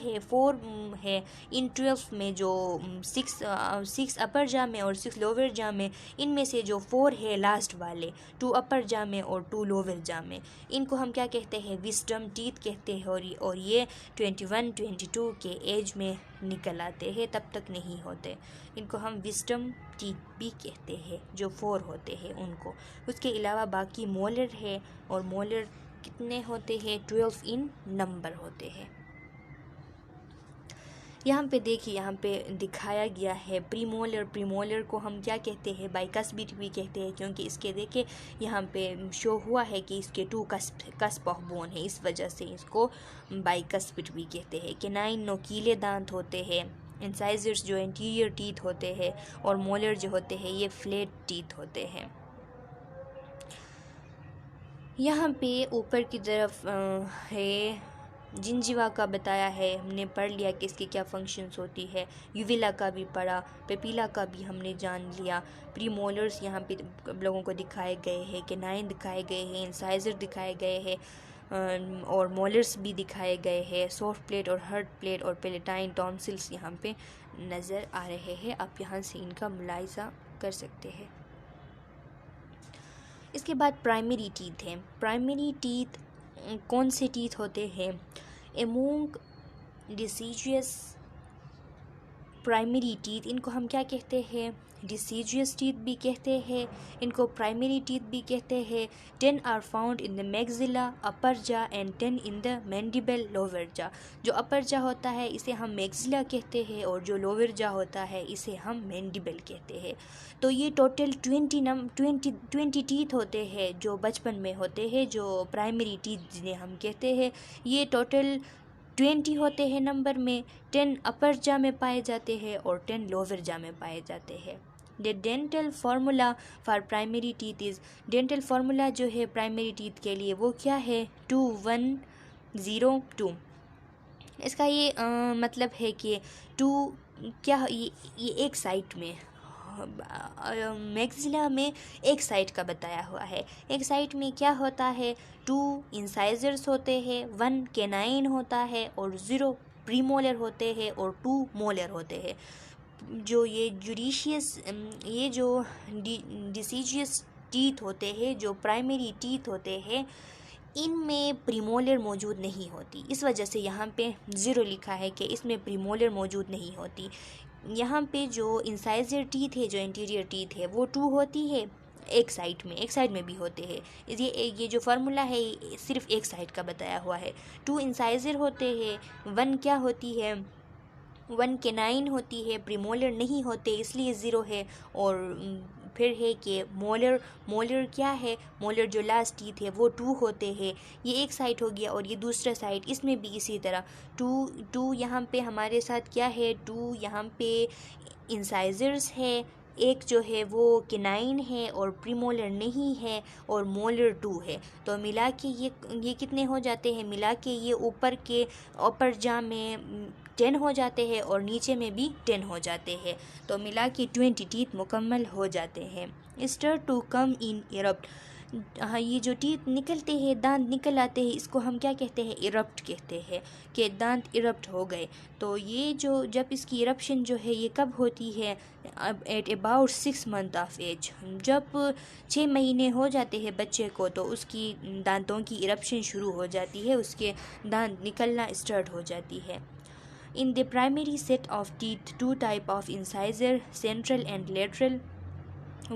है इन 12 में जो 6 अपर जा में और 6 लोअर जा में, इनमें से जो 4 है लास्ट वाले, 2 अपर जा में और 2 लोअर जा में, इनको हम क्या कहते हैं, विस्डम टीथ कहते हैं। और ये 21-22 के एज में निकल आते हैं, तब तक नहीं होते। इनको हम विस्डम टीथ भी कहते हैं, जो 4 होते हैं उनको। उसके अलावा बाकी मोलर है, और मोलर कितने होते हैं, 12 इन नंबर होते हैं। यहाँ पे देखिए, यहाँ पे दिखाया गया है प्रीमोलर को हम क्या कहते हैं, बाइकस्पिड भी कहते हैं, क्योंकि इसके देखिए यहाँ पे शो हुआ है कि इसके 2 कस्प ऑफ बोन है, इस वजह से इसको बाइकस्पिड भी कहते हैं। केनाइन नोकीले दांत होते हैं, इंसाइजर्स जो इंटीरियर टीथ होते हैं, और मोलर जो होते हैं ये फ्लैट टीथ होते हैं। यहाँ पे ऊपर की तरफ है जिंजीवा का बताया है, हमने पढ़ लिया कि इसकी क्या फंक्शंस होती है। यूविला का भी पढ़ा, पेपिला का भी हमने जान लिया। प्रीमोलर्स यहाँ पे लोगों को दिखाए गए हैं, केनाइन दिखाए गए हैं, इंसाइजर दिखाए गए हैं, और मोलर्स भी दिखाए गए हैं। सॉफ्ट प्लेट और हार्ड प्लेट और पेलेटाइन टॉन्सिल्स यहाँ पे नज़र आ रहे हैं। आप यहाँ से इनका मुलाहिजा कर सकते हैं। इसके बाद प्राइमरी टीथ हैं। प्राइमरी टीथ कौन से टीथ होते हैं, एमोंग डिसीजियस प्राइमरी टीथ, इनको हम क्या कहते हैं, डिसीजियस टीथ भी कहते हैं, इनको प्राइमरी टीथ भी कहते हैं। 10 are found in the maxilla upper जा and 10 in the mandible lower जा। जो अपर जा होता है इसे हम मैक्सिला कहते हैं, और जो लोअर जा होता है इसे हम मैंडिबल कहते हैं। तो ये टोटल 20 टीथ होते हैं जो बचपन में होते हैं, जो प्राइमरी टीथ जिन्हें हम कहते हैं। ये टोटल 20 होते हैं नंबर में। 10 अपर जा में पाए जाते हैं और 10 लोअर जा में पाए जाते हैं। The dental formula for primary teeth is, dental formula जो है प्राइमरी टीथ के लिए वो क्या है, 2102। इसका ये मतलब है कि 2 क्या, ये एक साइड में मैक्सिला में एक साइड का बताया हुआ है। एक साइड में क्या होता है, 2 इंसाइजर्स होते हैं, 1 केनाइन होता है और 0 प्रीमोलर होते हैं और 2 मोलर होते हैं। जो ये जो डिसीजियस टीथ होते हैं, जो प्राइमरी टीथ होते हैं, इनमें प्रीमोलर मौजूद नहीं होती। इस वजह से यहाँ पे 0 लिखा है कि इसमें प्रीमोलर मौजूद नहीं होती। यहाँ पे जो इंसाइजर टीथ है, जो इंटीरियर टीथ है, वो 2 होती है एक साइड में भी होते हैं। ये जो फार्मूला है सिर्फ एक साइड का बताया हुआ है। 2 इंसाइजर होते हैं, 1 क्या होती है, 1 केनाइन होती है, प्रीमोलर नहीं होते इसलिए 0 है। और फिर है कि मोलर क्या है, मोलर जो लास्ट टीथ है वो 2 होते हैं। ये एक साइड हो गया, और ये दूसरा साइड, इसमें भी इसी तरह 2 यहाँ पे हमारे साथ क्या है, 2 यहाँ पे इंसाइजर्स है, एक जो है वो केनाइन है और प्रीमोलर नहीं है, और मोलर 2 है। तो मिला के ये कितने हो जाते हैं, मिला के ये ऊपर के अपर जा में 10 हो जाते हैं और नीचे में भी 10 हो जाते हैं। तो मिला के 20 टीथ मुकम्मल हो जाते हैं। Start to come in erupt, हाँ, ये जो टीथ निकलते हैं, दांत निकल आते हैं, इसको हम क्या कहते हैं, इरप्ट कहते हैं कि दांत इरप्ट हो गए। तो ये जो जब इसकी इरप्शन जो है ये कब होती है, अब at about 6 month of age. जब 6 महीने हो जाते हैं बच्चे को तो उसकी दांतों की इरप्शन शुरू हो जाती है, उसके दांत निकलना स्टार्ट हो जाती है। In the primary set of teeth, two type of incisor, central and lateral,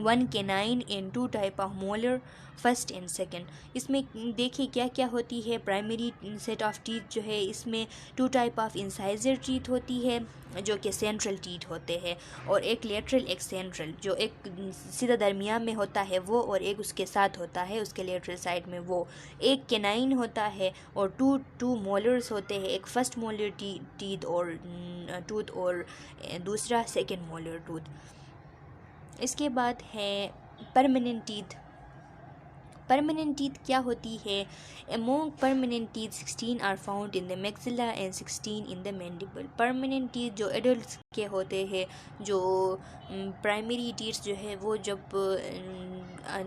one canine and two type of molar, first and second. इसमें देखिए क्या क्या होती है। प्राइमरी सेट ऑफ टीथ जो है इसमें 2 टाइप ऑफ इंसाइजर टीथ होती है जो कि सेंट्रल टीथ होते हैं, और एक लेटरल एक सेंट्रल, जो एक सीधा दरमियान में होता है वो, और एक उसके साथ होता है उसके लेटरल साइड में वो। एक कैनाइन होता है और टू मोलर्स होते हैं, एक फर्स्ट मोलर टीथ और टूथ और दूसरा सेकेंड मोलर टूथ। इसके बाद है परमानेंट टीथ। परमानेंट टीथ क्या होती है? Among permanent teeth 16 are found in the maxilla and 16 in the mandible। Permanent teeth जो एडल्ट के होते हैं, जो प्राइमरी टीथ जो है वो जब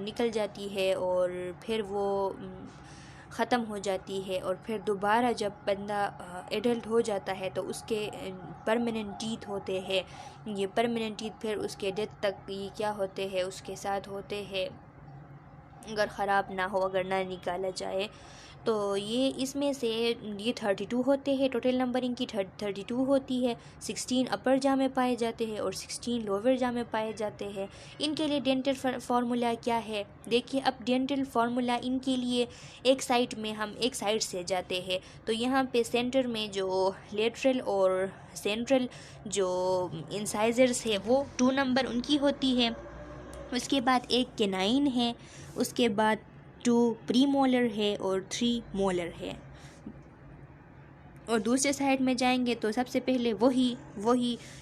निकल जाती है और फिर वो ख़त्म हो जाती है, और फिर दोबारा जब बंदा एडल्ट हो जाता है तो उसके परमानेंट टीथ होते हैं। ये परमानेंट टीथ फिर उसके डेथ तक ये क्या होते हैं, उसके साथ होते हैं, अगर ख़राब ना हो, अगर ना निकाला जाए तो। ये इसमें से ये 32 होते हैं, टोटल नंबरिंग की 32 होती है। 16 अपर जा में पाए जाते हैं और 16 लोअर जा में पाए जाते हैं। इनके लिए डेंटल फार्मूला क्या है? देखिए, अब डेंटल फार्मूला इनके लिए एक साइड में हम एक साइड से जाते हैं, तो यहाँ पे सेंटर में जो लेटरल और सेंट्रल जो इंसाइजर्स है वो 2 नंबर उनकी होती है। उसके बाद एक कैनाइन है, उसके बाद 2 प्रीमोलर है और 3 मोलर है। और दूसरे साइड में जाएंगे तो सबसे पहले वही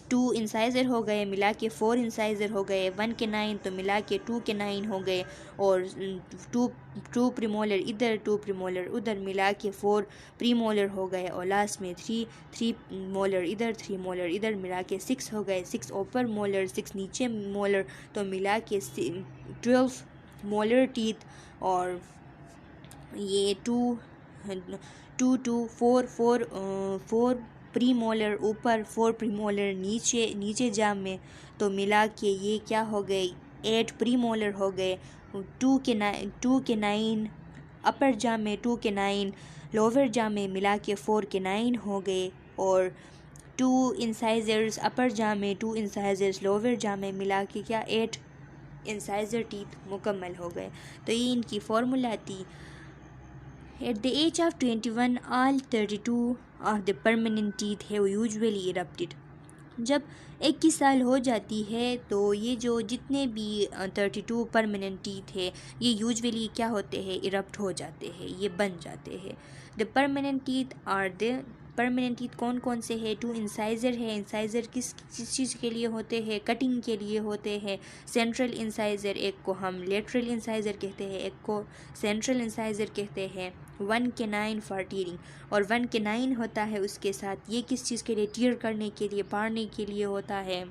2 इंसाइजर हो गए, मिला के 4 इंसाइजर हो गए, 1 कैनाइन तो मिला के 2 कैनाइन हो गए, और 2 प्रीमोलर इधर 2 प्रीमोलर उधर, मिला के 4 प्रीमोलर हो गए, और लास्ट में 3 मोलर इधर 3 मोलर इधर, मिला के 6 हो गए। 6 ऊपर मोलर 6 नीचे मोलर, तो मिला के 12 मोलर टीथ। और ये 4 प्रीमोलर ऊपर 4 प्रीमोलर नीचे जाम में, तो मिला के ये क्या हो गए, 8 प्रीमोलर हो गए। 2 के 9 अपर जाम में, 2 के 9 लोअर जाम में, मिला के 4 के 9 हो गए। और 2 इंसाइजर्स अपर जाम में, 2 इंसाइजर्स लोअर जाम में, मिला के क्या 8 इंसाइजर टीथ मुकम्मल हो गए। तो ये इनकी फार्मूला थी। At the age of 21, all 32 of the permanent teeth have usually erupted। जब 21 साल हो जाती है तो ये जो जितने भी 32 परमानेंट टीथ है ये यूजुअली क्या होते हैं, इरप्ट हो जाते हैं, ये बन जाते हैं। The permanent teeth are the permanent teeth कौन कौन से हैं? 2 इंसाइजर है। इंसाइजर किस चीज़ के लिए होते हैं? कटिंग के लिए होते हैं। सेंट्रल इंसाइजर, एक को हम लेटरल इंसाइजर कहते हैं, एक को सेंट्रल इंसाइजर कहते हैं। 1 कैनाइन फॉर टीयरिंग, और 1 कैनाइन होता है उसके साथ, ये किस चीज़ के लिए? टीयर करने के लिए, पाड़ने के लिए होता है।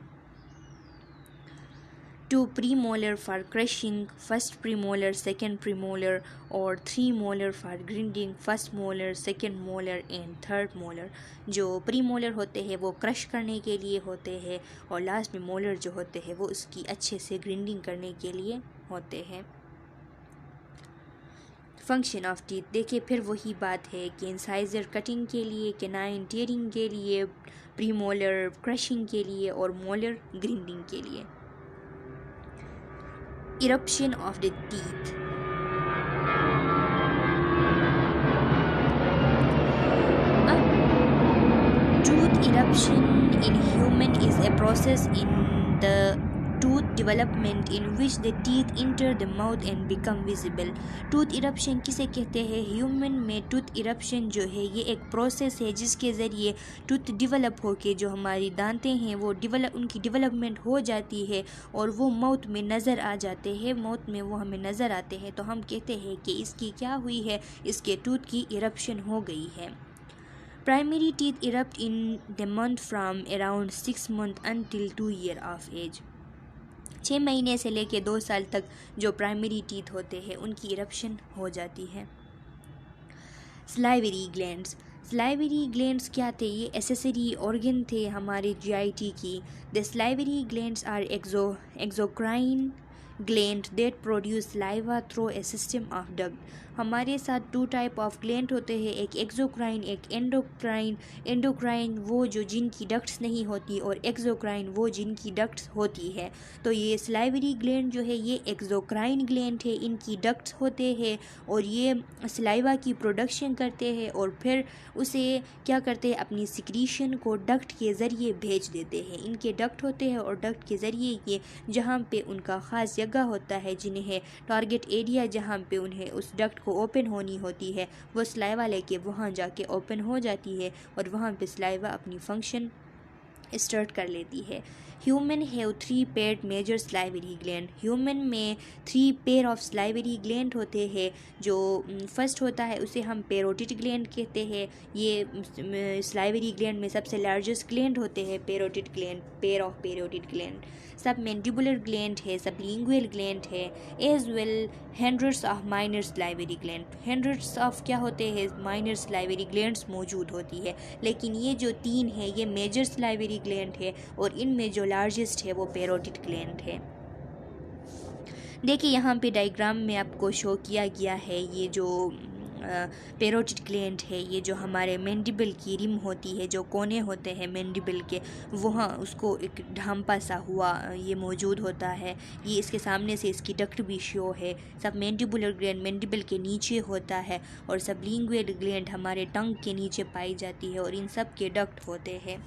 2 premolar for crushing, first premolar second premolar, और 3 molar for grinding, first molar second molar and third molar. जो प्रीमोलर होते हैं वो क्रश करने के लिए होते हैं, और लास्ट में मोलर जो होते हैं वो उसकी अच्छे से ग्रिंडिंग करने के लिए होते हैं। फंक्शन ऑफ टीथ, देखिए फिर वही बात है कि इंसाइजर कटिंग के लिए, कैनाइन टीयरिंग के लिए, प्रीमोलर क्रशिंग के लिए, और मोलर ग्रिंडिंग के लिए। Eruption of the teeth। Tooth eruption in human is a process in the tooth development in which the teeth enter the mouth and become visible। Tooth eruption किसे कहते हैं? Human में tooth eruption जो है ये एक प्रोसेस है जिसके ज़रिए टूथ डिवेलप होके जो हमारी दांतें हैं वो उनकी डिवेलपमेंट हो जाती है और वो माउथ में नज़र आ जाते हैं, माउथ में वो हमें नज़र आते हैं, तो हम कहते हैं कि इसकी क्या हुई है, इसके टूथ की इरप्शन हो गई है। Primary teeth erupt in the month from around 6 months until 2 years of age। 6 महीने से लेके 2 साल तक जो प्राइमरी टीथ होते हैं उनकी इरप्शन हो जाती है। Salivary glands. स्लाइवरी ग्लैंड्स क्या थे? ये एसेसरी ऑर्गन थे हमारे जीआईटी की। The salivary glands are exocrine gland that produce saliva through a system of duct. हमारे साथ 2 टाइप ऑफ ग्लैंड होते हैं, एक एक्सोक्राइन एक एंडोक्राइन। एंडोक्राइन वो जो जिनकी डक्ट्स नहीं होती और एक्सोक्राइन वो जिनकी डक्ट्स होती है। तो ये स्लाइवरी ग्लैंड जो है ये एक्सोक्राइन ग्लैंड है, इनकी डक्ट्स होते हैं और ये सलाइवा की प्रोडक्शन करते हैं और फिर उसे क्या करते हैं, अपनी सिक्रीशन को डक्ट के ज़रिए भेज देते हैं। इनके डक्ट होते हैं और डक्ट के ज़रिए ये जहाँ पे उनका ख़ास जगह होता है, जिन्हें टारगेट एरिया जहाँ पे उन्हें उस डक्ट को ओपन होनी होती है, वो सलाइवा लेके वहाँ जाके ओपन हो जाती है और वहाँ पे सलाइवा अपनी फंक्शन स्टार्ट कर लेती है। Human have 3 paired major salivary gland. Human में 3 पेयर ऑफ स्लाइवरी ग्लैंड होते हैं। जो फर्स्ट होता है उसे हम पेरोटिड ग्लैंड कहते हैं। ये स्लाइवरी ग्लैंड में सबसे लार्जेस्ट ग्लैंड होते हैं parotid gland, pair of parotid gland. Submandibular gland है, सब लिंगुअल ग्लैंड है, as well hundreds of minor salivary gland. Hundreds of क्या होते हैं, माइनर स्लाइवरी ग्लैंड्स मौजूद होती है, लेकिन ये जो 3 है ये मेजर स्लाइवरी ग्लैंड है और इनमें जो लार्जेस्ट है वो पेरोटिड ग्लैंड है। देखिए यहाँ पे डायग्राम में आपको शो किया गया है, ये जो पेरोटिड ग्लैंड है, ये जो हमारे मैंडिबल की रिम होती है, जो कोने होते हैं मैंडिबल के, वहाँ उसको एक ढांपा सा हुआ ये मौजूद होता है। ये इसके सामने से इसकी डक्ट भी शो है। सब मैंडिबुलर ग्लैंड मैंडिबल के नीचे होता है और सब लिंगुअल ग्लैंड हमारे टंग के नीचे पाई जाती है और इन सब के डक्ट होते हैं।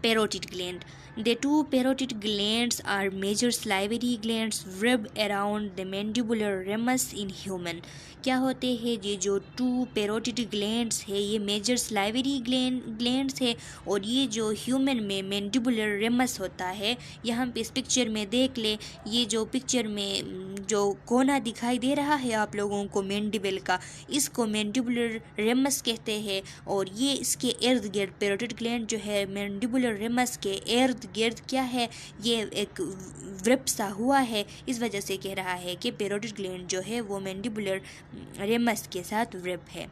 Parotid gland. The 2 parotid glands are major salivary glands wrapped around the mandibular ramus in human. क्या होते हैं ये जो 2 पेरोटिड ग्लैंड्स है, ये मेजर स्लाइवरी ग्लैंड्स है और ये जो ह्यूमन में मैंडिबुलर रेमस होता है। यहाँ पे इस पिक्चर में देख ले, ये जो पिक्चर में जो कोना दिखाई दे रहा है आप लोगों को मैंडिबल का, इसको मैंडिबुलर रेमस कहते हैं और ये इसके इर्द गिर्द पेरोटिड ग्लैंड जो है मैंडिबुलर रेमस के इर्द गिर्द क्या है, ये एक व्रिप सा हुआ है। इस वजह से कह रहा है कि पेरोटिड ग्लैंड जो है वो मैंडिबुलर रेमस के साथ व्रिप है।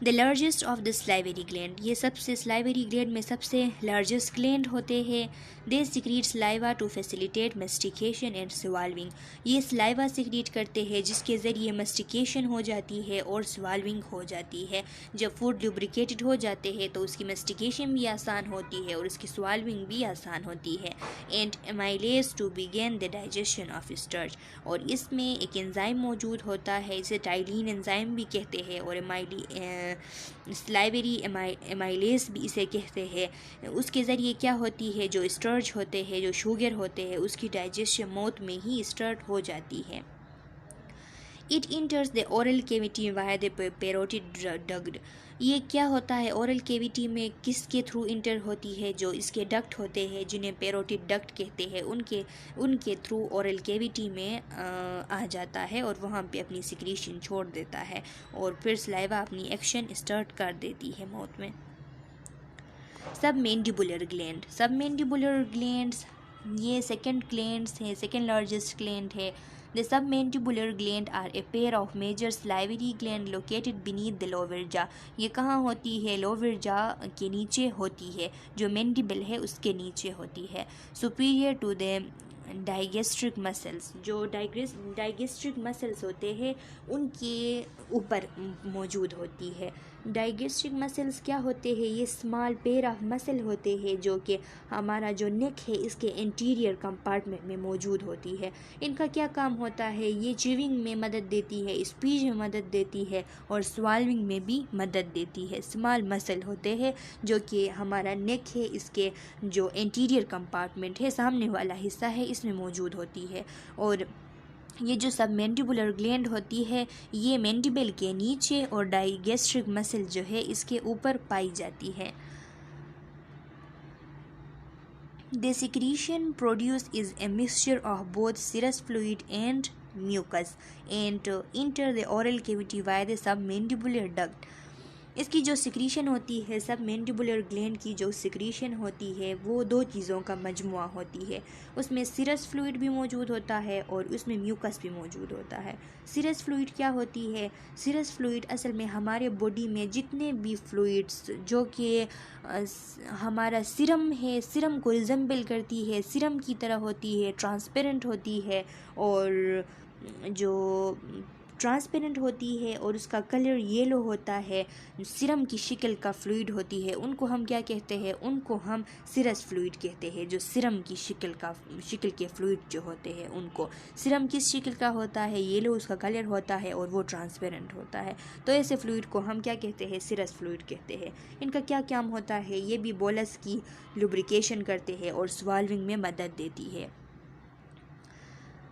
The largest of the salivary gland, ये सबसे स्लाइवरी ग्लैंड में सबसे लार्जेस्ट ग्लैंड होते हैं। They secrete saliva to facilitate mastication and swallowing. ये सलाइवा सिक्रीट करते हैं जिसके ज़रिए मस्टिकेशन हो जाती है और स्वाल्विंग हो जाती है। जब फूड लुब्रिकेटेड हो जाते हैं तो उसकी मस्टिकेशन भी आसान होती है और उसकी स्वाल्विंग भी आसान होती है। And amylase to begin the digestion of starch, और इसमें एक एंजाइम मौजूद होता है, इसे टाइलिन एंजाइम भी कहते हैं और स्लाइवरी एमाइलेज भी इसे कहते हैं। उसके ज़रिए क्या होती है, जो स्टार्च होते हैं, जो शुगर होते हैं, उसकी डाइजेशन माउथ में ही स्टार्ट हो जाती है। It इंटर्स the oral cavity via the parotid duct. ये क्या होता है, ओरल कैविटी में किसके थ्रू इंटर होती है, जो इसके डक्ट होते हैं जिन्हें पेरोटिड डक्ट कहते हैं, उनके थ्रू ओरल कैविटी में आ जाता है और वहाँ पे अपनी सिक्रीशन छोड़ देता है और फिर सलाइवा अपनी एक्शन स्टार्ट कर देती है माउथ में। सब मैंडिबुलर ग्लैंड, सब मैंडिबुलर ग्लैंड्स ये सेकेंड ग्लैंड्स हैं, सेकेंड लार्जेस्ट ग्लैंड है। The submandibular gland are a pair of major salivary gland located beneath the lower jaw. ये कहाँ होती है, lower jaw के नीचे होती है, जो mandible है उसके नीचे होती है। Superior to the digastric muscles, जो डाइगेस्ट्रिक मसल्स होते हैं उनके ऊपर मौजूद होती है। डाइगेस्ट्रिक मसल्स क्या होते हैं, ये स्मॉल पेयर ऑफ मसल होते हैं जो कि हमारा जो नेक है इसके इंटीरियर कंपार्टमेंट में मौजूद होती है। इनका क्या काम होता है, ये च्यूइंग में मदद देती है, स्पीच में मदद देती है और स्वाल्विंग में भी मदद देती है। स्मॉल मसल होते हैं जो कि हमारा नेक है, इसके जो इंटीरियर कंपार्टमेंट है, सामने वाला हिस्सा है, इसमें मौजूद होती है। और ये जो सब मैंडिबुलर ग्लैंड होती है ये मैंडिबल के नीचे और डाइगेस्ट्रिक मसल जो है इसके ऊपर पाई जाती है। The secretion produce is a mixture of both serous fluid and mucus and enter the oral cavity via the submandibular duct. इसकी जो सिक्रीशन होती है, सब मैंडिबुलर ग्लैंड की जो सिक्रीशन होती है वो दो चीज़ों का मजमुआ होती है। उसमें सिरस फ्लूइड भी मौजूद होता है और उसमें म्यूकस भी मौजूद होता है। सिरस फ्लूइड क्या होती है? सिरस फ्लूइड असल में हमारे बॉडी में जितने भी फ्लूइड्स जो कि हमारा सिरम है, सिरम को रिजेंबल करती है, सिरम की तरह होती है, ट्रांसपेरेंट होती है और जो ट्रांसपेरेंट होती है और उसका कलर येलो होता है, सिरम की शक्ल का फ्लूइड होती है, उनको हम क्या कहते हैं? उनको हम सिरस फ्लूइड कहते हैं। जो सिरम की शक्ल के फ्लूइड जो होते हैं उनको सिरम किस शक्ल का होता है? येलो उसका कलर होता है और वो ट्रांसपेरेंट होता है। तो ऐसे फ्लूइड को हम क्या कहते हैं? सिरस फ्लूइड कहते हैं। इनका क्या काम होता है? ये भी बोलस की लुब्रिकेशन करते हैं और स्वाल्विंग में मदद देती है।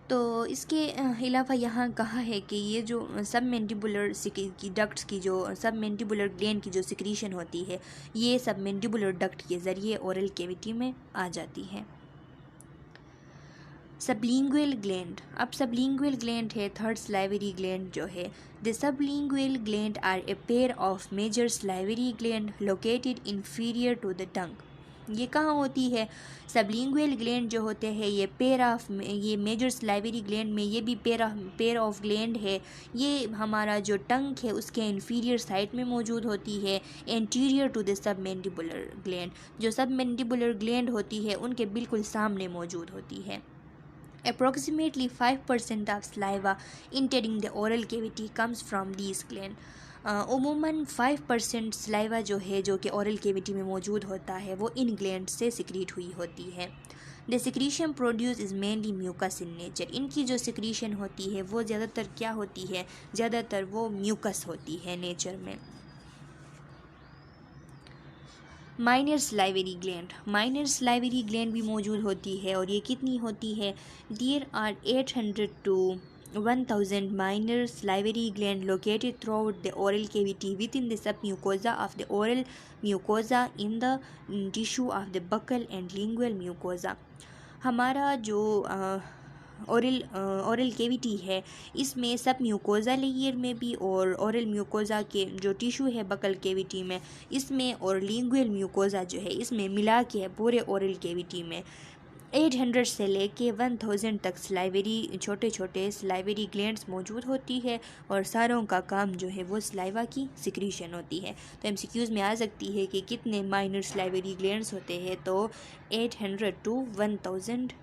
तो इसके अलावा यहाँ कहा है कि ये जो सब मैंडिबुलर की डक्ट्स की जो सब मैंडिबुलर ग्लैंड की जो सिक्रीशन होती है, ये सब मैंडिबुलर डक्ट के ज़रिए ओरल कैविटी में आ जाती है। सबलिंगुअल ग्लैंड, अब सबलिंगुअल ग्लैंड है थर्ड सलाइवरी ग्लैंड जो है। The sublingual gland are a pair of major salivary gland located inferior to the tongue. ये कहाँ होती है? सबलिंगुअल ग्लैंड जो होते हैं ये मेजर सलाइवरी ग्लैंड में ये भी पेयर ऑफ ग्लैंड है। ये हमारा जो टंग है उसके इंफीरियर साइड में मौजूद होती है, anterior to the submandibular gland. जो सब मैंडिबुलर ग्लैंड होती है उनके बिल्कुल सामने मौजूद होती है। Approximately 5% of saliva entering the oral cavity comes from these gland. उमूमन 5% saliva जो है जो कि ओरल कैविटी में मौजूद होता है वो इन ग्लैंड से सिक्रीट हुई होती है। The secretion produce is mainly mucus in nature. इनकी जो सिक्रीशन होती है वो ज़्यादातर क्या होती है? ज़्यादातर वो म्यूकस होती है नेचर में। Minor salivary gland, minor salivary gland भी मौजूद होती है और ये कितनी होती है? There are 800 to 1000 minor salivary gland located throughout the oral cavity within the submucosa of the oral mucosa in the tissue of the buccal and lingual mucosa। हमारा जो ओरल कैविटी है इसमें सब म्यूकोज़ा लेयर में भी और oral mucosa के जो टिश्यू है बकल कैविटी में इसमें और लिंगुअल म्यूकोज़ा जो है इसमें मिला के पूरे ओरल कैविटी में 800 से लेके 1000 तक छोटे छोटे सलाइवरी ग्लैंड्स मौजूद होती है और सारों का काम जो है वो सलाइवा की सिक्रीशन होती है। तो एमसीक्यूज़ में आ सकती है कि कितने माइनर सलाइवरी ग्लैंड्स होते हैं, तो 800 to 1000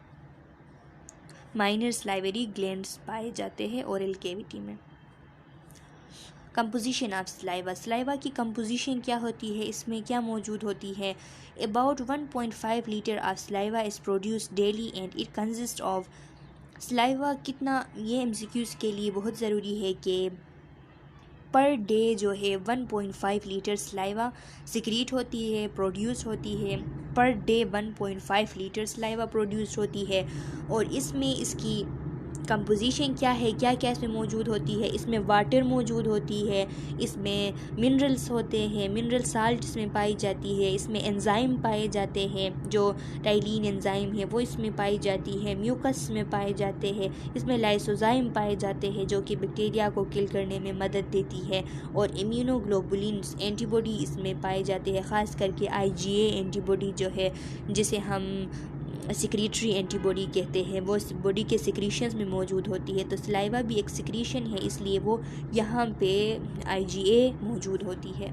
माइनर सलाइवरी ग्लैंड्स पाए जाते हैं ओरल कैविटी में। कंपोजिशन ऑफ सलाइवा, सलाइवा की कंपोजिशन क्या होती है? इसमें क्या मौजूद होती है? About 1.5 litre of saliva is produce daily and it consist of. Saliva कितना, ये एमसीक्यूज़ के लिए बहुत ज़रूरी है कि पर डे जो है 1.5 लीटर सलाइवा सिक्रीट होती है, प्रोड्यूस होती है। Per day 1.5 litre saliva produce होती है और इसमें इसकी कंपोजिशन क्या है, क्या क्या इसमें मौजूद होती है? इसमें वाटर मौजूद होती है, इसमें मिनरल्स होते हैं, मिनरल साल्ट इसमें पाई जाती है, इसमें एंजाइम पाए जाते हैं, जो टाइलिन एंजाइम है वो इसमें पाई जाती है, म्यूकस में पाए जाते हैं, इसमें लाइसोजाइम पाए जाते हैं जो कि बैक्टीरिया को किल करने में मदद देती है और इम्यूनोग्लोबुलिन्स एंटीबॉडी इसमें पाए जाते हैं, ख़ास करके IgA एंटीबॉडी जो है जिसे हम सिक्रीटरी एंटीबॉडी कहते हैं, वो बॉडी के सिक्रीशंस में मौजूद होती है। तो सलाइवा भी एक सिक्रीशन है, इसलिए वो यहाँ पे IgA मौजूद होती है।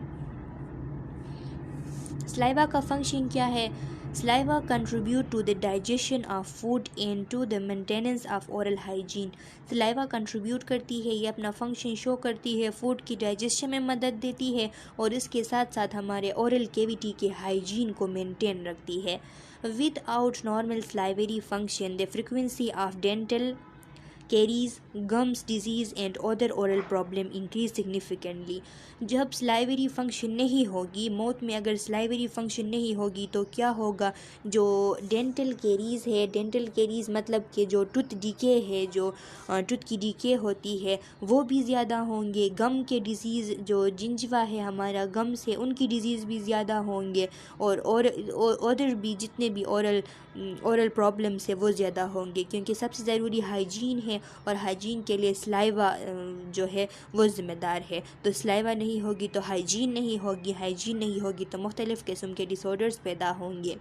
सलाइवा का फंक्शन क्या है? Saliva contribute to the digestion of food and to the maintenance of oral hygiene. Saliva contribute करती है, ये अपना फंक्शन शो करती है, फूड की डाइजेशन में मदद देती है और इसके साथ साथ हमारे ओरल कैविटी के हाइजीन को मेंटेन रखती है। Without normal salivary function, the frequency of dental caries, gums disease and other oral problem increase significantly। जब सलाइवरी फंक्शन नहीं होगी, मौत में अगर सलाइवरी फंक्शन नहीं होगी तो क्या होगा? जो डेंटल कैरीज़ है, डेंटल कैरीज़ मतलब कि जो टूथ डीके है, जो टूथ की डीके होती है वो भी ज़्यादा होंगे। गम के डिजीज़ जो जिंजवा है हमारा गम्स है उनकी डिजीज़ भी ज़्यादा होंगे और अदर भी जितने भी ओरल प्रॉब्लम्स है वो ज़्यादा होंगे, क्योंकि सबसे ज़रूरी हाइजीन है। है और हाइजीन के लिए सलाइवा जो है वो ज़िम्मेदार है। तो सलाइवा नहीं होगी तो हाइजीन नहीं होगी, हाइजीन नहीं होगी तो मुख्तलिफ़ किस्म के डिसऑर्डर्स पैदा होंगे।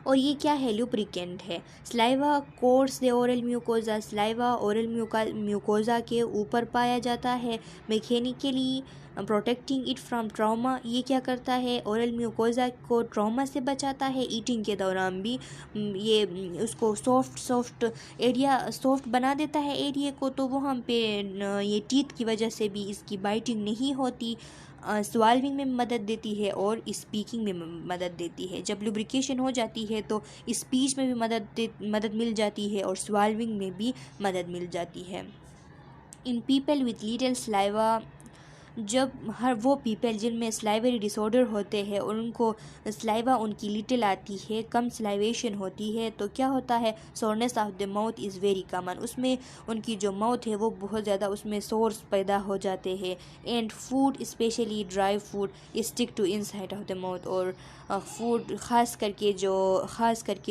और ये क्या है? लुब्रिकेंट है। Saliva course the oral mucosa, saliva oral mucosa के ऊपर पाया जाता है। Mechanically protecting it from trauma, ये क्या करता है? ओरल म्यूकोजा को ट्रॉमा से बचाता है। ईटिंग के दौरान भी ये उसको सॉफ्ट एरिया सॉफ्ट बना देता है एरिया को, तो वहाँ पे ये टीथ की वजह से भी इसकी बाइटिंग नहीं होती। स्वाल्विंग में मदद देती है और स्पीकिंग में मदद देती है। जब लुब्रिकेशन हो जाती है तो स्पीच में भी मदद मिल जाती है और स्वाल्विंग में भी मदद मिल जाती है। In people with little saliva, जब हर वो पीपल जिनमें स्लाइवरी डिसऑर्डर होते हैं और उनको स्लाइवा उनकी लिटिल आती है, कम स्लाइवेशन होती है, तो क्या होता है? Soreness of the mouth is very common, उसमें उनकी जो माउथ है वो बहुत ज़्यादा उसमें सोर्स पैदा हो जाते हैं। And food specially dry food stick to inside of the mouth, और फूड ख़ास करके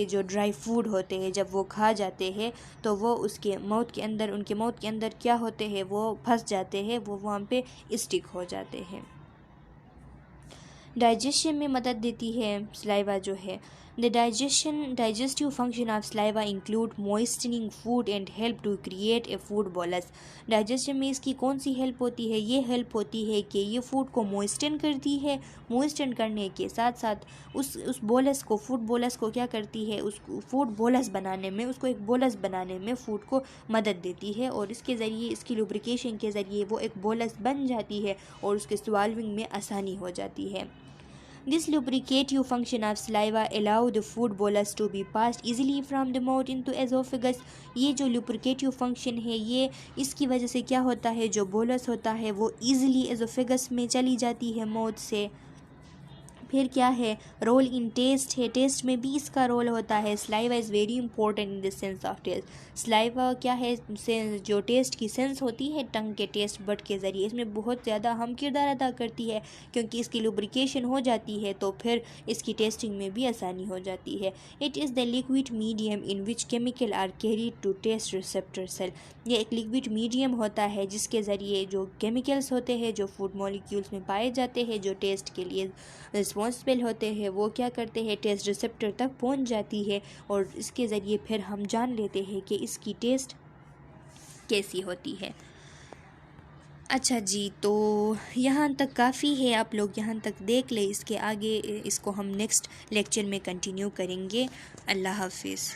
जो ड्राई फूड होते हैं जब वो खा जाते हैं तो वो उसके माउथ के अंदर, उनके माउथ के अंदर क्या होते हैं? वो फंस जाते हैं, वो वहाँ पे स्टिक हो जाते हैं। डाइजेशन में मदद देती है सलाइवा जो है। The digestive function of saliva include moistening food and help to create a food bolus. Digestion में इसकी कौन सी हेल्प होती है? ये हेल्प होती है कि ये फूड को मॉइस्टन करती है। मॉइस्टन करने के साथ साथ उस बोलस को, फूड बोलस को क्या करती है? उस फूड बोलस बनाने में, उसको एक बोलस बनाने में फूड को मदद देती है और इसके ज़रिए, इसकी लुब्रिकेशन के ज़रिए वो एक बोलस बन जाती है और उसके स्वाल्विंग में आसानी हो जाती है। This lubricative function of saliva allow the food bolus to be passed easily from the mouth into esophagus। ये जो lubricative function है, ये इसकी वजह से क्या होता है? जो बोलस होता है वो easily esophagus में चली जाती है माउथ से। फिर क्या है? रोल इन टेस्ट है, टेस्ट में भी इसका रोल होता है। Saliva is very important in the sense of taste. Saliva क्या है? जो टेस्ट की सेंस होती है टंग के टेस्ट बड के ज़रिए, इसमें बहुत ज़्यादा अहम किरदार अदा करती है, क्योंकि इसकी लुब्रिकेशन हो जाती है तो फिर इसकी टेस्टिंग में भी आसानी हो जाती है। It is the liquid medium in which chemical are carried to taste receptor cell. ये एक लिक्विड मीडियम होता है जिसके ज़रिए जो केमिकल्स होते हैं जो फूड मॉलिक्यूल्स में पाए जाते हैं, जो टेस्ट के लिए रिस्पॉन्सिबल होते हैं, वो क्या करते हैं? टेस्ट रिसेप्टर तक पहुंच जाती है और इसके ज़रिए फिर हम जान लेते हैं कि इसकी टेस्ट कैसी होती है। अच्छा जी, तो यहाँ तक काफ़ी है, आप लोग यहाँ तक देख लें। इसके आगे इसको हम नेक्स्ट लेक्चर में कंटिन्यू करेंगे। अल्लाह हाफिज़।